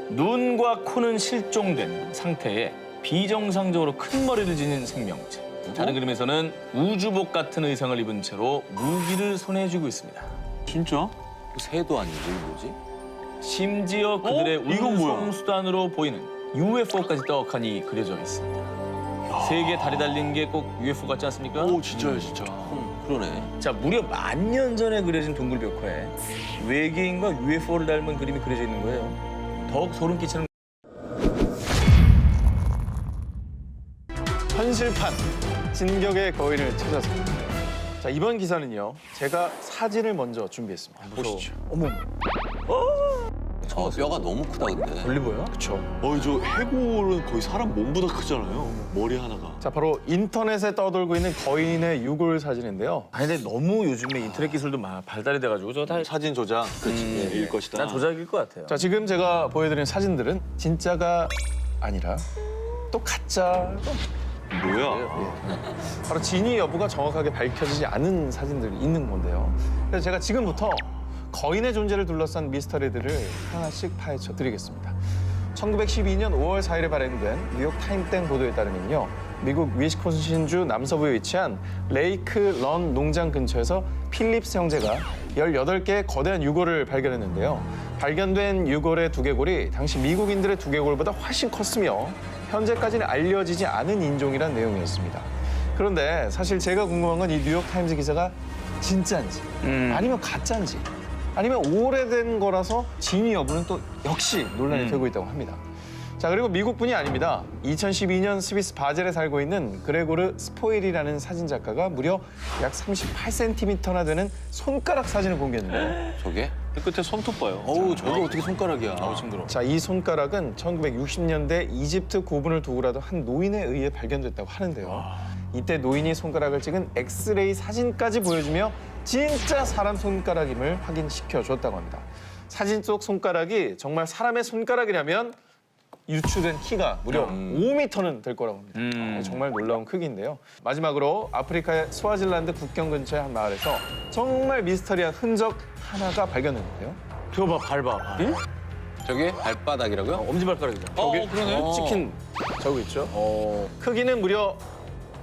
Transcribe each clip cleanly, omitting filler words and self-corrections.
눈과 코는 실종된 상태에 비정상적으로 큰 머리를 지닌 생명체. 다른 그림에서는 우주복 같은 의상을 입은 채로 무기를 손에 쥐고 있습니다. 진짜? 새도 아니고 뭐지? 심지어 그들의 이건 뭐야? 운송수단으로 보이는 UFO까지 떡하니 그려져 있습니다. 세 개 다리 달린 게 꼭 UFO 같지 않습니까? 오, 진짜요, 진짜. 그러네. 자, 무려 10,000년 전에 그려진 동굴 벽화에 외계인과 UFO를 닮은 그림이 그려져 있는 거예요. 더욱 소름 끼치는 현실판 진격의 거인을 찾았습니다. 자, 이번 기사는요. 제가 사진을 먼저 준비했습니다. 보시죠. 어머, 뼈가 너무 크다 근데. 멀리 보여? 그렇죠. 저 해골은 거의 사람 몸보다 크잖아요. 머리 하나가. 자, 바로 인터넷에 떠돌고 있는 거인의 유골 사진인데요. 아니 근데 너무 요즘에 인터넷 기술도 발달이 돼가지고 저거 다 사진 조작. 그렇지. 일 것이다. 난 조작일 것 같아요. 자, 지금 제가 보여드린 사진들은 진짜가 아니라 또 가짜, 또 뭐야? 바로 진위 여부가 정확하게 밝혀지지 않은 사진들이 있는 건데요. 그래서 제가 지금부터 거인의 존재를 둘러싼 미스터리들을 하나씩 파헤쳐 드리겠습니다. 1912년 5월 4일에 발행된 뉴욕 타임땡 보도에 따르면요. 미국 위스콘신주 남서부에 위치한 레이크 런 농장 근처에서 필립스 형제가 18개의 거대한 유골을 발견했는데요. 발견된 유골의 두개골이 당시 미국인들의 두개골보다 훨씬 컸으며 현재까지는 알려지지 않은 인종이란 내용이었습니다. 그런데 사실 제가 궁금한 건 이 뉴욕타임즈 기사가 진짜인지 아니면 가짜인지 아니면 오래된 거라서 진위 여부는 또 역시 논란이 되고 있다고 합니다. 자, 그리고 미국뿐이 아닙니다. 2012년 스위스 바젤에 살고 있는 그레고르 스포일이라는 사진작가가 무려 약 38cm나 되는 손가락 사진을 공개했는데요. 저게? 끝에 손톱 봐요. 어우 저게 어떻게 손가락이야. 징그러워. 자, 이 손가락은 1960년대 이집트 고분을 두고 하던 한 노인에 의해 발견됐다고 하는데요. 이때 노인이 손가락을 찍은 엑스레이 사진까지 보여주며 진짜 사람 손가락임을 확인시켜 줬다고 합니다. 사진 속 손가락이 정말 사람의 손가락이라면 유추된 키가 무려 5m는 될 거라고 합니다. 정말 놀라운 크기인데요. 마지막으로 아프리카의 스와질란드 국경 근처의 한 마을에서 정말 미스터리한 흔적 하나가 발견됐는데요. 저거 봐, 밟아. 저게 발바닥이라고요? 엄지발가락이다. 그러네. 찍힌 저거 있죠? 크기는 무려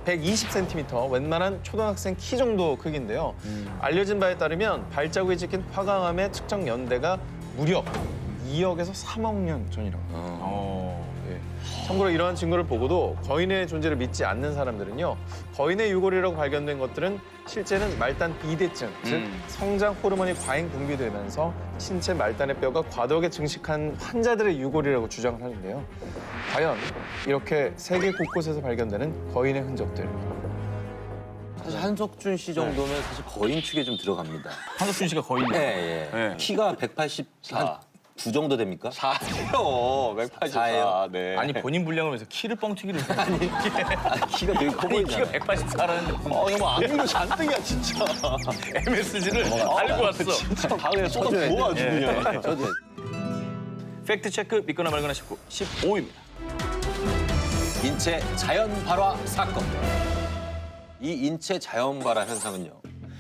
120cm, 웬만한 초등학생 키 정도 크기인데요. 알려진 바에 따르면 발자국이 찍힌 화강암의 측정 연대가 무려 2억에서 3억 년 전이라고 합니다. 예. 참고로 이러한 증거를 보고도 거인의 존재를 믿지 않는 사람들은요. 거인의 유골이라고 발견된 것들은 실제는 말단 비대증, 즉 성장 호르몬이 과잉 분비되면서 신체 말단의 뼈가 과도하게 증식한 환자들의 유골이라고 주장을 하는데요. 과연 이렇게 세계 곳곳에서 발견되는 거인의 흔적들. 사실 한석준 씨 정도면 사실 거인 축에 좀 들어갑니다. 한석준 씨가 거인이에요. 네, 예. 네. 키가 184, 9 정도 됩니까? 4예요. 184. 사예요? 네. 아니 본인 분량을 위해서 키를 뻥튀기를 해. 키가 되게 커 아니 키가 보이잖아요. 184라는데 너무 악물고 잔뜩이야, 진짜. MSG를 알고 왔어. 다음에 쏟아 부어 아주 그냥. 저도 팩트 체크 믿거나 말거나 15입니다. 인체 자연 발화 사건. 이 인체 자연 발화 현상은요.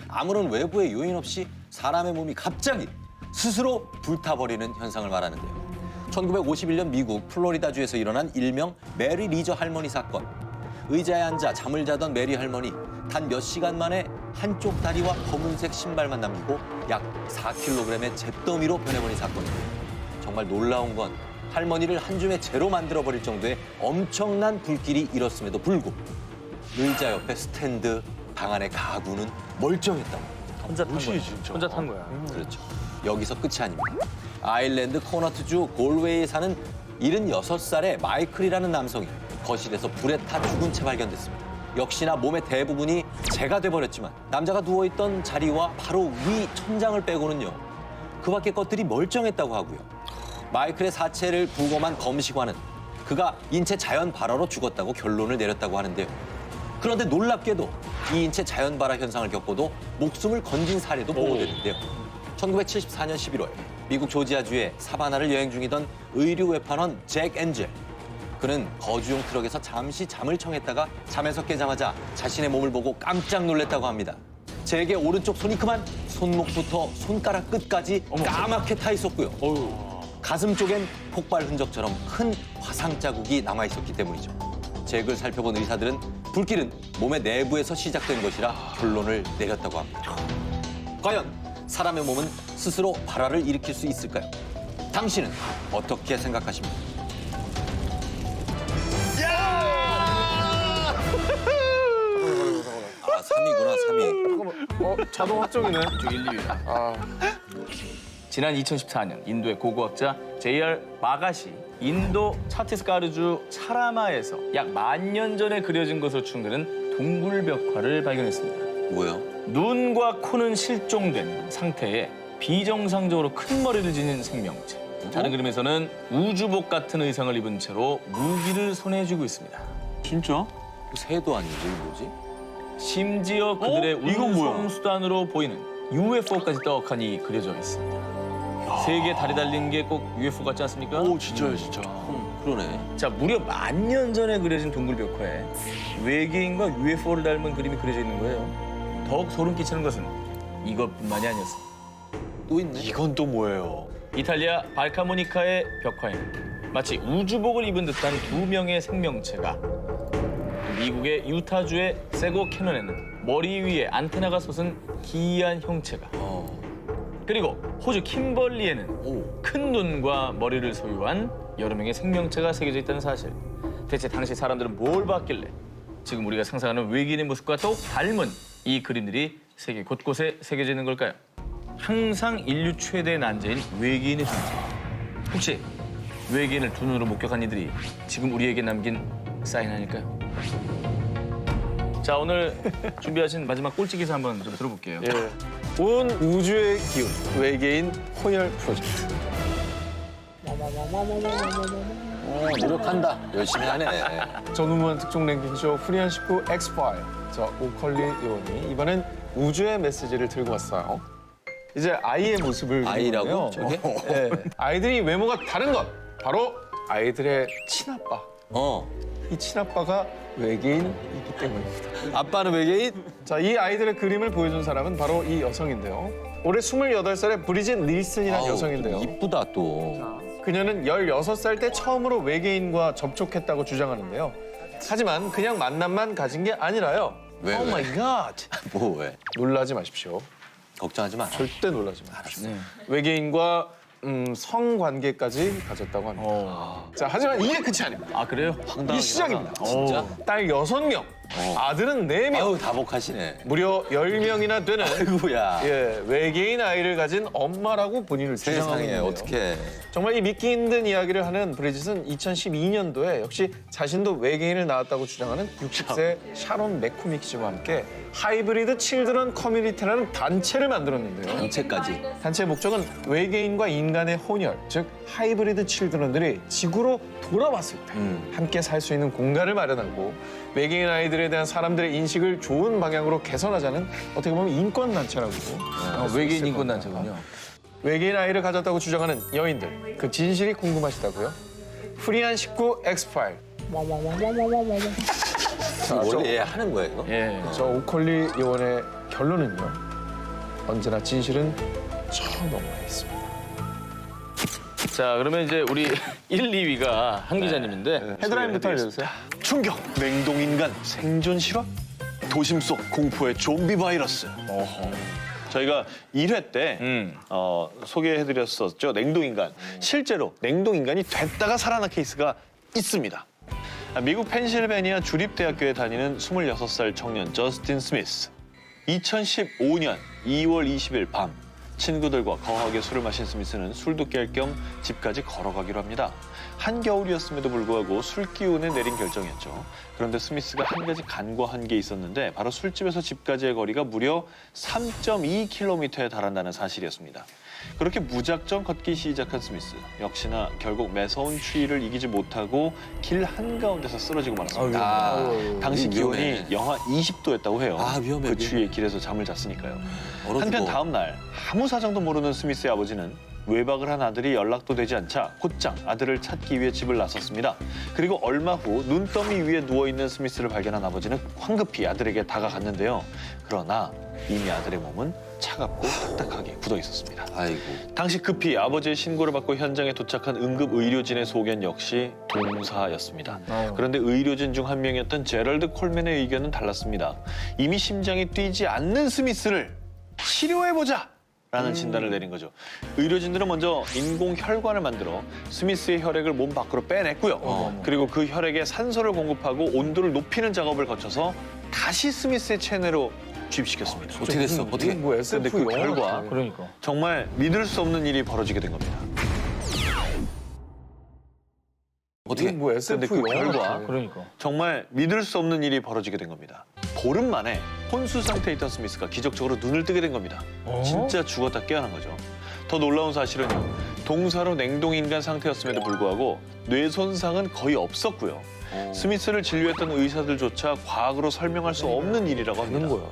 아무런 외부의 요인 없이 사람의 몸이 갑자기 스스로 불타버리는 현상을 말하는데요. 1951년 미국 플로리다주에서 일어난 일명 메리 리저 할머니 사건. 의자에 앉아 잠을 자던 메리 할머니 단 몇 시간 만에 한쪽 다리와 검은색 신발만 남기고 약 4kg의 잿더미로 변해버린 사건입니다. 정말 놀라운 건 할머니를 한 줌의 재로 만들어버릴 정도의 엄청난 불길이 일었음에도 불구하고 의자 옆에 스탠드, 방 안의 가구는 멀쩡했다고 합니다. 혼자 탄 거야. 진짜. 혼자 탄 거야. 그렇죠. 여기서 끝이 아닙니다. 아일랜드 코너트주 골웨이에 사는 76살의 마이클이라는 남성이 거실에서 불에 타 죽은 채 발견됐습니다. 역시나 몸의 대부분이 재가 돼버렸지만 남자가 누워있던 자리와 바로 위 천장을 빼고는요. 그 밖의 것들이 멀쩡했다고 하고요. 마이클의 사체를 부검한 검시관은 그가 인체 자연 발화로 죽었다고 결론을 내렸다고 하는데요. 그런데 놀랍게도 이 인체 자연 발화 현상을 겪고도 목숨을 건진 사례도 보고되는데요. 1974년 11월 미국 조지아주의 사바나를 여행 중이던 의류 외판원 잭 엔젤. 그는 거주용 트럭에서 잠시 잠을 청했다가 잠에서 깨자마자 자신의 몸을 보고 깜짝 놀랐다고 합니다. 잭의 오른쪽 손이 그만 손목부터 손가락 끝까지 까맣게 타 있었고요. 가슴 쪽엔 폭발 흔적처럼 큰 화상 자국이 남아 있었기 때문이죠. 잭을 살펴본 의사들은 불길은 몸의 내부에서 시작된 것이라 결론을 내렸다고 합니다. 과연 사람의 몸은 스스로 발화를 일으킬 수 있을까요? 당신은 어떻게 생각하십니까? 아, 3위구나, 3위. 자동 확정이네. 쪽 1, 2위다. 아, 지난 2014년 인도의 고고학자 J.R. 마가시 인도 차티스가르주 차라마에서 약 10,000년 전에 그려진 것으로 추정되는 동굴 벽화를 발견했습니다. 뭐요? 눈과 코는 실종된 상태에 비정상적으로 큰 머리를 지닌 생명체. 다른 그림에서는 우주복 같은 의상을 입은 채로 무기를 손에 쥐고 있습니다. 진짜? 새도 아니지, 뭐지? 심지어 그들의 이건 뭐야? 운송수단으로 보이는 UFO까지 떡하니 그려져 있습니다. 세 개 다리 달린 게 꼭 UFO 같지 않습니까? 오, 진짜요, 진짜. 그러네. 자, 무려 10,000년 전에 그려진 동굴 벽화에 외계인과 UFO를 닮은 그림이 그려져 있는 거예요. 더욱 소름 끼치는 것은 이것뿐만이 아니었습니다. 또 있네. 이건 또 뭐예요? 이탈리아 발카모니카의 벽화에는 마치 우주복을 입은 듯한 2명의 생명체가, 미국의 유타주의 세고 캐년에는 머리 위에 안테나가 솟은 기이한 형체가, 그리고 호주 킴벌리에는 오. 큰 눈과 머리를 소유한 여러 명의 생명체가 새겨져 있다는 사실. 대체 당시 사람들은 뭘 봤길래 지금 우리가 상상하는 외계인의 모습과 더욱 닮은 이 그림들이 세계 곳곳에 새겨져 있는 걸까요? 항상 인류 최대의 난제인 외계인의 존재. 혹시 외계인을 두 눈으로 목격한 이들이 지금 우리에게 남긴 사인 아닐까요? 자, 오늘 준비하신 마지막 꼴찌 기사 한번 좀 들어볼게요. 예. 온 우주의 기운, 외계인 혼혈 프로젝트. 노력한다. 열심히 하네. 전후무한 특종 랭킹쇼 프리한 19 X-파일. 저 오컬리 요원이 이번엔 우주의 메시지를 들고 왔어요. 이제 아이의 모습을 아이라고? 그리는데요. 저게? 예. 아이들이 외모가 다른 것. 바로 아이들의 친아빠. 이 친아빠가 외계인이기 때문입니다. 아빠는 외계인? 자, 이 아이들의 그림을 보여준 사람은 바로 이 여성인데요. 올해 28살의 브리짓 닐슨이라는 여성인데요. 이쁘다 또. 그녀는 16살 때 처음으로 외계인과 접촉했다고 주장하는데요. 하지만 그냥 만남만 가진 게 아니라요. 왜, 오 왜? 마이 갓! 뭐 왜? 놀라지 마십시오. 걱정하지 마. 절대 놀라지 마십시오. 네. 외계인과 성관계까지 가졌다고 합니다. 자, 하지만 이게 끝이 아닙니다. 아, 그래요? 이 시작입니다. 진짜? 딸 6명, 아들은 4명, 아유 다복하시네. 무려 10명이나 되는 아이고야. 예, 외계인 아이를 가진 엄마라고 본인을 주장하고 세상에 있는데요. 어떻게? 정말 이 믿기 힘든 이야기를 하는 브리짓은 2012년도에 역시 자신도 외계인을 낳았다고 주장하는 60세 샤론 맥코믹 씨와 함께 하이브리드 칠드런 커뮤니티라는 단체를 만들었는데요. 단체까지. 단체의 목적은 외계인과 인간의 혼혈, 즉 하이브리드 칠드런들이 지구로 돌아왔을 때 함께 살 수 있는 공간을 마련하고 외계인 아이들에 대한 사람들의 인식을 좋은 방향으로 개선하자는 어떻게 보면 인권 단체라고. 외계인 인권 단체군요. 외계인 아이를 가졌다고 주장하는 여인들, 그 진실이 궁금하시다고요? 프리한 19 X-파일. 원래 얘 하는 거야 이거? 예. 저 오컬리 요원의 결론은요. 언제나 진실은 저 너머에 있습니다. 자, 그러면 이제 우리 1, 2위가 한 기자님인데 헤드라인부터 알려주세요. 충격! 냉동인간 생존 실화? 도심 속 공포의 좀비 바이러스. 저희가 1회 때 소개해드렸었죠. 냉동인간. 실제로 냉동인간이 됐다가 살아난 케이스가 있습니다. 미국 펜실베니아 주립대학교에 다니는 26살 청년 저스틴 스미스. 2015년 2월 20일 밤 친구들과 거하게 술을 마신 스미스는 술도 깰 겸 집까지 걸어가기로 합니다. 한겨울이었음에도 불구하고 술 기운에 내린 결정이었죠. 그런데 스미스가 한 가지 간과한 게 있었는데 바로 술집에서 집까지의 거리가 무려 3.2km에 달한다는 사실이었습니다. 그렇게 무작정 걷기 시작한 스미스. 역시나 결국 매서운 추위를 이기지 못하고 길 한가운데서 쓰러지고 말았습니다. 당시 위험해. 기온이 영하 20도였다고 해요. 아, 위험해, 그 위험해. 추위에 길에서 잠을 잤으니까요. 얼어 한편 죽어. 다음 날 아무 사정도 모르는 스미스의 아버지는 외박을 한 아들이 연락도 되지 않자 곧장 아들을 찾기 위해 집을 나섰습니다. 그리고 얼마 후 눈더미 위에 누워있는 스미스를 발견한 아버지는 황급히 아들에게 다가갔는데요. 그러나 이미 아들의 몸은 차갑고 딱딱하게 굳어 있었습니다. 아이고. 당시 급히 아버지의 신고를 받고 현장에 도착한 응급 의료진의 소견 역시 동사였습니다. 그런데 의료진 중 한 명이었던 제럴드 콜맨의 의견은 달랐습니다. 이미 심장이 뛰지 않는 스미스를 치료해보자! 라는 진단을 내린 거죠. 의료진들은 먼저 인공 혈관을 만들어 스미스의 혈액을 몸 밖으로 빼냈고요. 그리고 그 혈액에 산소를 공급하고 온도를 높이는 작업을 거쳐서 다시 스미스의 체내로 주입시켰습니다. 어떻게 됐어? 어떻게? 뭐 SF 근데 그 영화 결과 같아. 그러니까. 정말 믿을 수 없는 일이 벌어지게 된 겁니다. 어떻게? 뭐 SF 근데 그 영화 결과 같아. 그러니까. 정말 믿을 수 없는 일이 벌어지게 된 겁니다. 보름 만에 혼수 상태에 있던 스미스가 기적적으로 눈을 뜨게 된 겁니다. 진짜 죽었다 깨어난 거죠. 더 놀라운 사실은요. 동사로 냉동인간 상태였음에도 불구하고 뇌 손상은 거의 없었고요. 스미스를 진료했던 의사들조차 과학으로 설명할 수 없는 일이라고 합니다. 거야.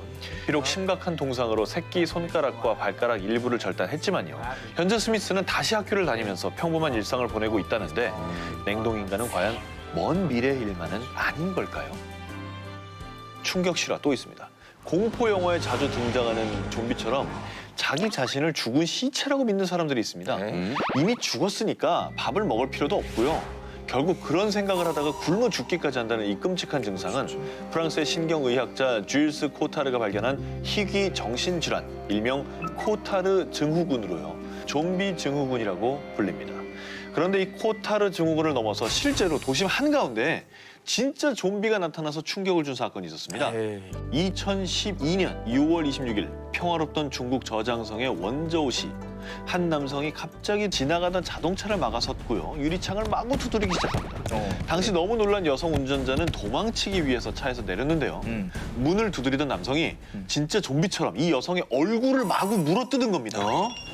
비록 심각한 동상으로 새끼 손가락과 발가락 일부를 절단했지만요. 현재 스미스는 다시 학교를 다니면서 평범한 일상을 보내고 있다는데 냉동인간은 과연 먼 미래의 일만은 아닌 걸까요? 충격 실화 또 있습니다. 공포 영화에 자주 등장하는 좀비처럼 자기 자신을 죽은 시체라고 믿는 사람들이 있습니다. 이미 죽었으니까 밥을 먹을 필요도 없고요. 결국 그런 생각을 하다가 굶어 죽기까지 한다는 이 끔찍한 증상은 프랑스의 신경의학자 주일스 코타르가 발견한 희귀 정신질환, 일명 코타르 증후군으로요. 좀비 증후군이라고 불립니다. 그런데 이 코타르 증후군을 넘어서 실제로 도심 한가운데 진짜 좀비가 나타나서 충격을 준 사건이 있었습니다. 2012년 6월 26일 평화롭던 중국 저장성의 원저우시 한 남성이 갑자기 지나가던 자동차를 막아섰고요. 유리창을 마구 두드리기 시작합니다. 당시 너무 놀란 여성 운전자는 도망치기 위해서 차에서 내렸는데요. 문을 두드리던 남성이 진짜 좀비처럼 이 여성의 얼굴을 마구 물어뜯은 겁니다.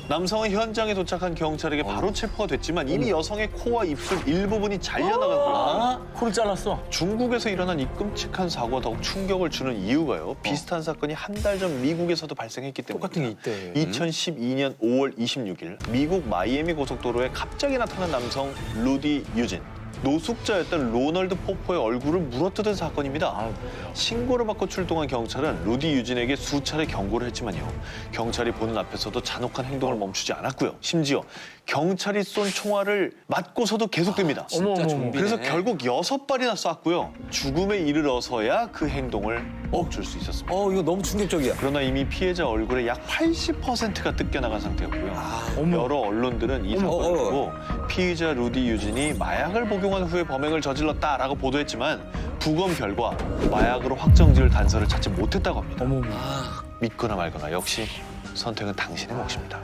남성은 현장에 도착한 경찰에게 바로 체포가 됐지만 이미 여성의 코와 입술 일부분이 잘려나간 거예요. 코를 잘랐어. 중국에서 일어난 이 끔찍한 사고가 더욱 충격을 주는 이유가요. 비슷한 사건이 한 달 전 미국에서도 발생했기 때문에 똑같은 게 있대. 2012년 5월 26일 미국 마이애미 고속도로에 갑자기 나타난 남성 루디 유진. 노숙자였던 로널드 포포의 얼굴을 물어뜯은 사건입니다. 신고를 받고 출동한 경찰은 루디 유진에게 수차례 경고를 했지만요. 경찰이 보는 앞에서도 잔혹한 행동을 멈추지 않았고요. 심지어 경찰이 쏜 총알을 맞고서도 계속됩니다. 진짜 좀비네. 그래서 결국 6발이나 쐈고요. 죽음에 이르러서야 그 행동을 멈출 수 있었습니다. 이거 너무 충격적이야. 그러나 이미 피해자 얼굴의 약 80%가 뜯겨나간 상태였고요. 여러 언론들은 이 사건을 두고 피의자 루디 유진이 마약을 복용한 후에 범행을 저질렀다라고 보도했지만 부검 결과 마약으로 확정지을 단서를 찾지 못했다고 합니다. 믿거나 말거나 역시 선택은 당신의 몫입니다.